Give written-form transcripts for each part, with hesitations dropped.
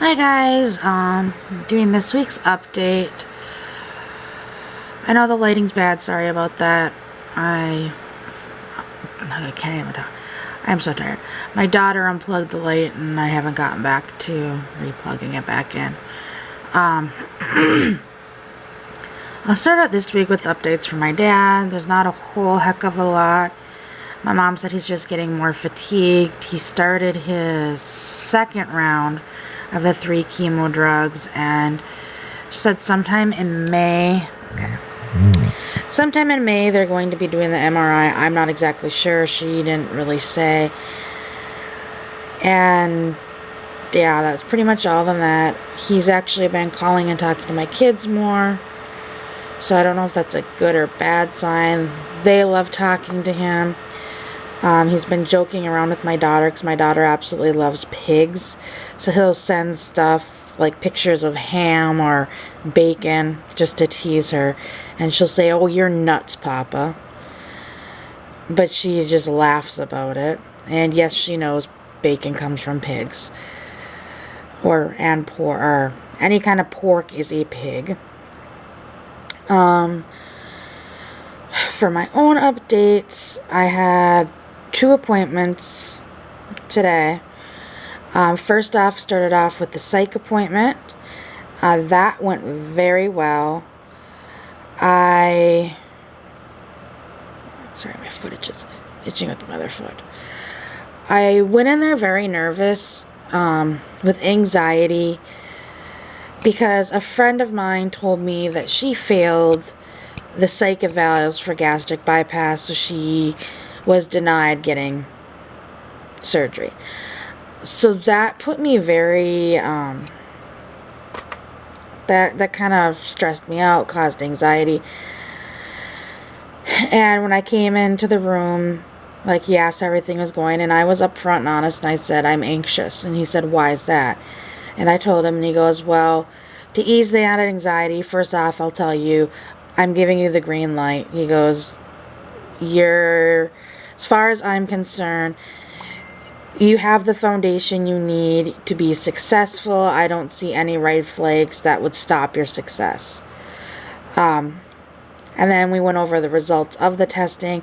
Hi guys, doing this week's update. I know the lighting's bad, sorry about that. I can't even talk. I'm so tired. My daughter unplugged the light and I haven't gotten back to replugging it back in. I'll start out this week with updates from my dad. There's not a whole heck of a lot. My mom said he's just getting more fatigued. He started his second round of the 3 chemo drugs, and she said sometime in May, sometime in May they're going to be doing the MRI. I'm not exactly sure. She didn't really say. And yeah, that's pretty much all of that. He's actually been calling and talking to my kids more, so I don't know if that's a good or bad sign. They love talking to him. He's been joking around with my daughter because my daughter absolutely loves pigs. So he'll send stuff like pictures of ham or bacon just to tease her. And she'll say, "Oh, you're nuts, Papa." But she just laughs about it. And yes, she knows bacon comes from pigs. Or any kind of pork is a pig. For my own updates, I had 2 appointments today. First off, started off with the psych appointment. That went very well. Sorry, my foot is itching with my other foot. I went in there very nervous, with anxiety, because a friend of mine told me that she failed the psych evals for gastric bypass, so she was denied getting surgery. So that put me very, that kind of stressed me out, caused anxiety. And when I came into the room, like, he asked how everything was going, and I was upfront and honest, and I said, "I'm anxious." And he said, "Why is that?" And I told him, and he goes, "Well, to ease the added anxiety, first off, I'll tell you, I'm giving you the green light." He goes, as far as I'm concerned, you have the foundation you need to be successful. I don't see any red flags that would stop your success. And then we went over the results of the testing.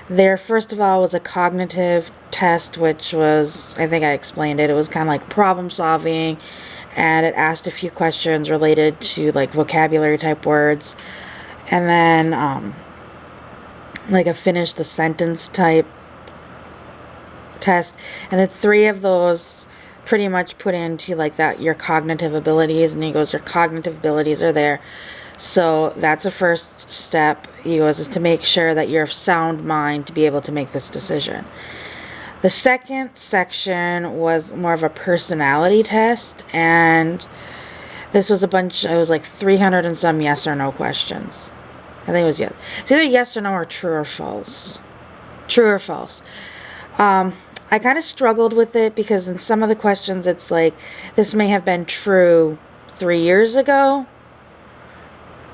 There, first of all, was a cognitive test, which was, I think I explained it, it was kind of like problem solving, and it asked a few questions related to like vocabulary type words, and then like a finish the sentence type test. And the 3 of those pretty much put into like that your cognitive abilities, and he goes, your cognitive abilities are there, so that's a first step. He goes, is to make sure that you're of sound mind to be able to make this decision. The second section was more of a personality test, and this was it was like 300 and some yes or no questions. I think it was yes. It's either yes or no or true or false. True or false. I kind of struggled with it because in some of the questions it's like, this may have been true 3 years ago,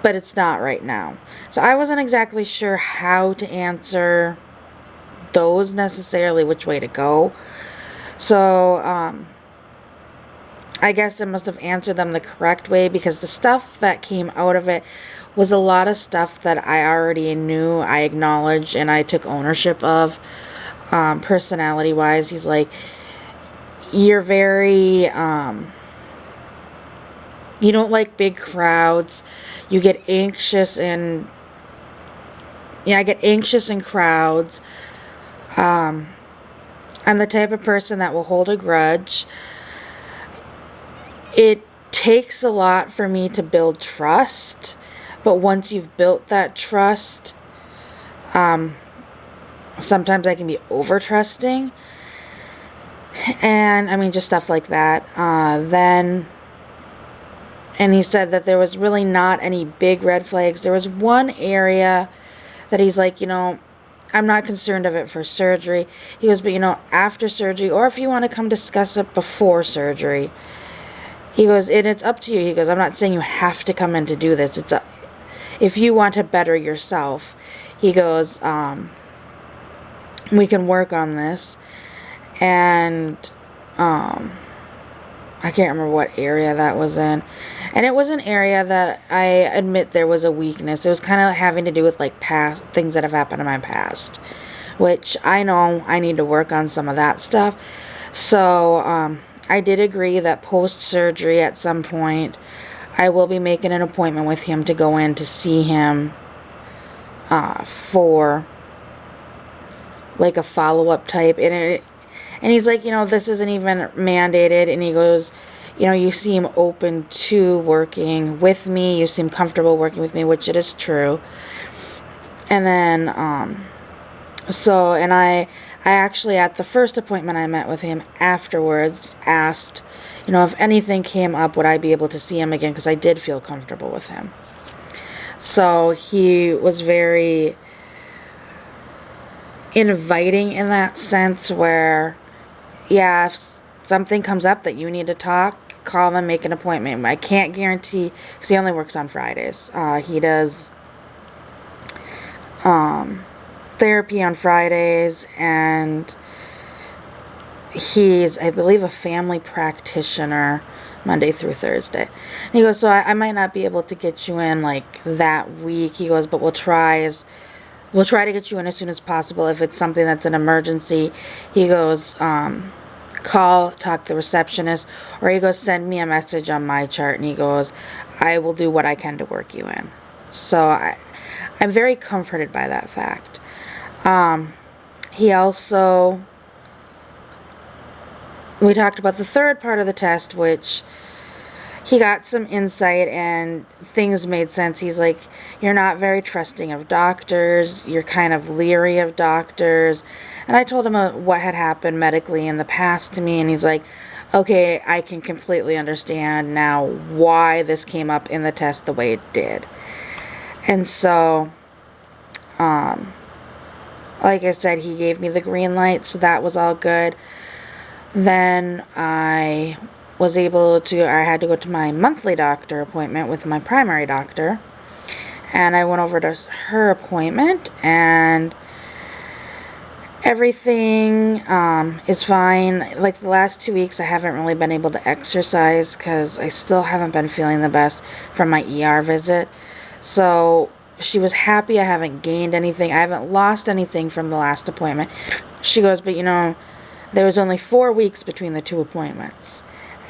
but it's not right now. So I wasn't exactly sure how to answer those necessarily, which way to go. So I guess I must have answered them the correct way, because the stuff that came out of it was a lot of stuff that I already knew, I acknowledged, and I took ownership of. Personality wise, he's like, you're very, you don't like big crowds, you get anxious in, I get anxious in crowds, I'm the type of person that will hold a grudge. It takes a lot for me to build trust, but once you've built that trust, sometimes I can be over trusting, and I mean, just stuff like that. And he said that there was really not any big red flags. There was one area that he's like, I'm not concerned of it for surgery. He goes, but after surgery, or if you want to come discuss it before surgery, he goes, and it's up to you. He goes, I'm not saying you have to come in to do this. If you want to better yourself, he goes, we can work on this. And I can't remember what area that was in. And it was an area that I admit there was a weakness. It was kind of having to do with like past things that have happened in my past, which I know I need to work on some of that stuff. So I did agree that post-surgery at some point I will be making an appointment with him to go in to see him for like a follow-up type. And he's like, this isn't even mandated. And he goes, you seem open to working with me. You seem comfortable working with me, which it is true. And then, and I actually, at the first appointment I met with him afterwards, asked, if anything came up, would I be able to see him again? Because I did feel comfortable with him. So he was very inviting in that sense where, yeah, if something comes up that you need to talk, call them, make an appointment. I can't guarantee, because he only works on Fridays. He does therapy on Fridays, and he's, I believe, a family practitioner Monday through Thursday. And he goes, so I might not be able to get you in like that week. He goes, but we'll try to get you in as soon as possible. If it's something that's an emergency, he goes, talk to the receptionist, or he goes, send me a message on my chart, and he goes, I will do what I can to work you in. So I'm very comforted by that fact. He also, we talked about the third part of the test, which he got some insight and things made sense. He's like, you're not very trusting of doctors. You're kind of leery of doctors. And I told him what had happened medically in the past to me. And he's like, okay, I can completely understand now why this came up in the test the way it did. And so, like I said, he gave me the green light. So that was all good. Then I had to go to my monthly doctor appointment with my primary doctor, and I went over to her appointment, and everything is fine. Like the last 2 weeks, I haven't really been able to exercise because I still haven't been feeling the best from my ER visit. So she was happy I haven't gained anything. I haven't lost anything from the last appointment. She goes, but there was only 4 weeks between the two appointments.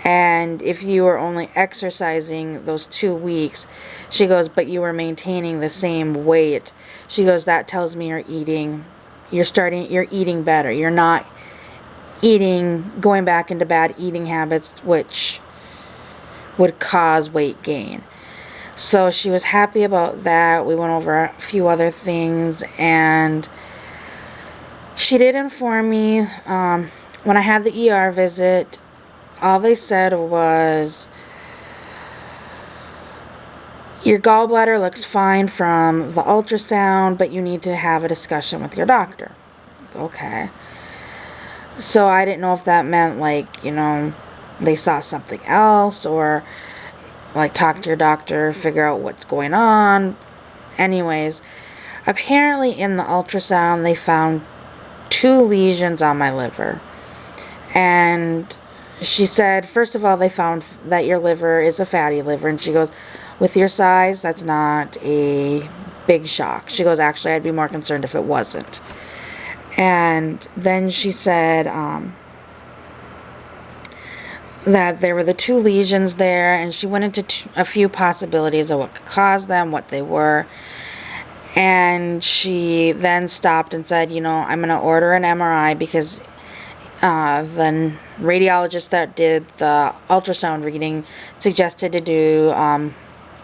And if you were only exercising those 2 weeks, she goes, but you were maintaining the same weight. She goes, that tells me you're eating better. You're not going back into bad eating habits, which would cause weight gain. So she was happy about that. We went over a few other things, and she did inform me, when I had the ER visit, all they said was, your gallbladder looks fine from the ultrasound, but you need to have a discussion with your doctor. Okay. So I didn't know if that meant they saw something else, or talk to your doctor, figure out what's going on. Anyways, apparently in the ultrasound they found 2 lesions on my liver. And she said, first of all, they found that your liver is a fatty liver. And she goes, with your size, that's not a big shock. She goes, actually, I'd be more concerned if it wasn't. And then she said that there were the 2 lesions there. And she went into a few possibilities of what could cause them, what they were. And she then stopped and said, I'm going to order an MRI because the radiologist that did the ultrasound reading suggested to do an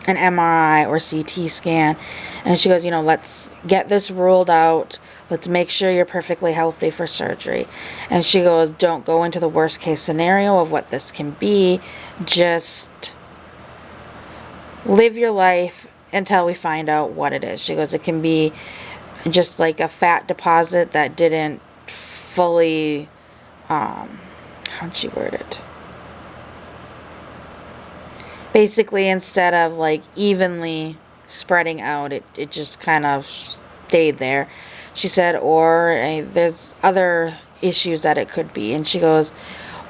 MRI or CT scan. And she goes, let's get this ruled out. Let's make sure you're perfectly healthy for surgery. And she goes, don't go into the worst case scenario of what this can be. Just live your life until we find out what it is. She goes, it can be just like a fat deposit that didn't fully, how'd she word it? Basically, instead of evenly spreading out, it just kind of stayed there. She said, or there's other issues that it could be. And she goes,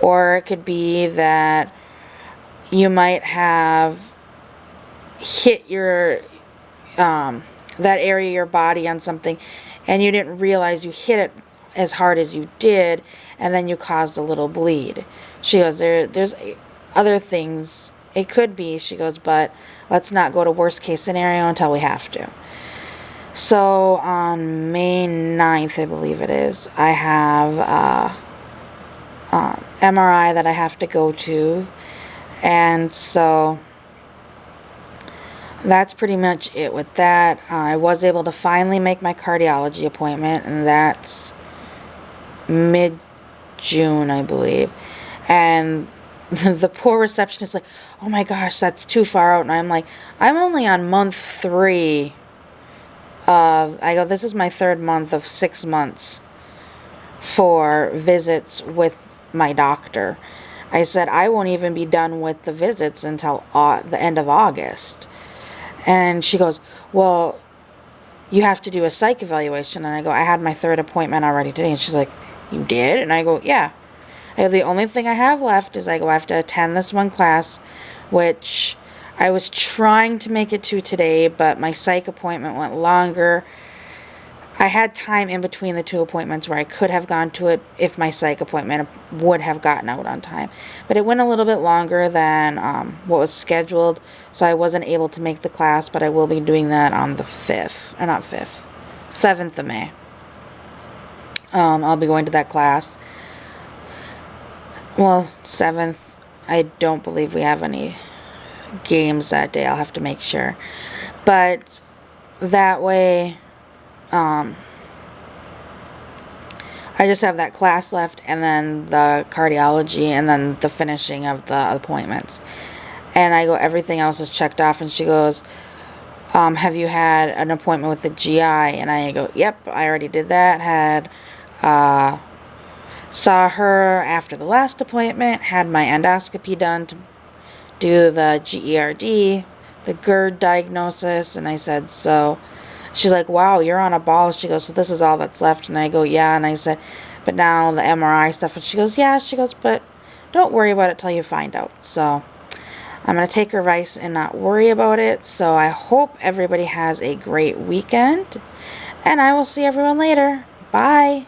or it could be that you might have hit your that area of your body on something and you didn't realize you hit it as hard as you did, and then you caused a little bleed. She goes, there's other things it could be. She goes, but let's not go to worst case scenario until we have to. So on May 9th, I believe it is, I have MRI that I have to go to, and so that's pretty much it with that. I was able to finally make my cardiology appointment, and that's mid-June, I believe. And the poor receptionist is like, oh my gosh, that's too far out. And I'm like, I'm only on month 3 of, I go, this is my 3rd month of 6 months for visits with my doctor. I said, I won't even be done with the visits until the end of August. And she goes, well, you have to do a psych evaluation. And I go, I had my 3rd appointment already today. And she's like, you did? And I go, yeah. I go, the only thing I have left is I go, I have to attend this one class, which I was trying to make it to today, but my psych appointment went longer. I had time in between the 2 appointments where I could have gone to it if my psych appointment would have gotten out on time. But it went a little bit longer than what was scheduled, so I wasn't able to make the class, but I will be doing that on the 7th of May. I'll be going to that class. Well, 7th, I don't believe we have any games that day. I'll have to make sure. But that way, I just have that class left, and then the cardiology, and then the finishing of the appointments. And I go, everything else is checked off. And she goes, have you had an appointment with the GI? And I go, yep, I already did that. Saw her after the last appointment, had my endoscopy done to do the GERD, the GERD diagnosis. And I said, so she's like, wow, you're on a ball. She goes, so this is all that's left. And I go, yeah. And I said, but now the MRI stuff. And she goes, yeah. She goes, but don't worry about it till you find out. So I'm going to take her advice and not worry about it. So I hope everybody has a great weekend, and I will see everyone later. Bye.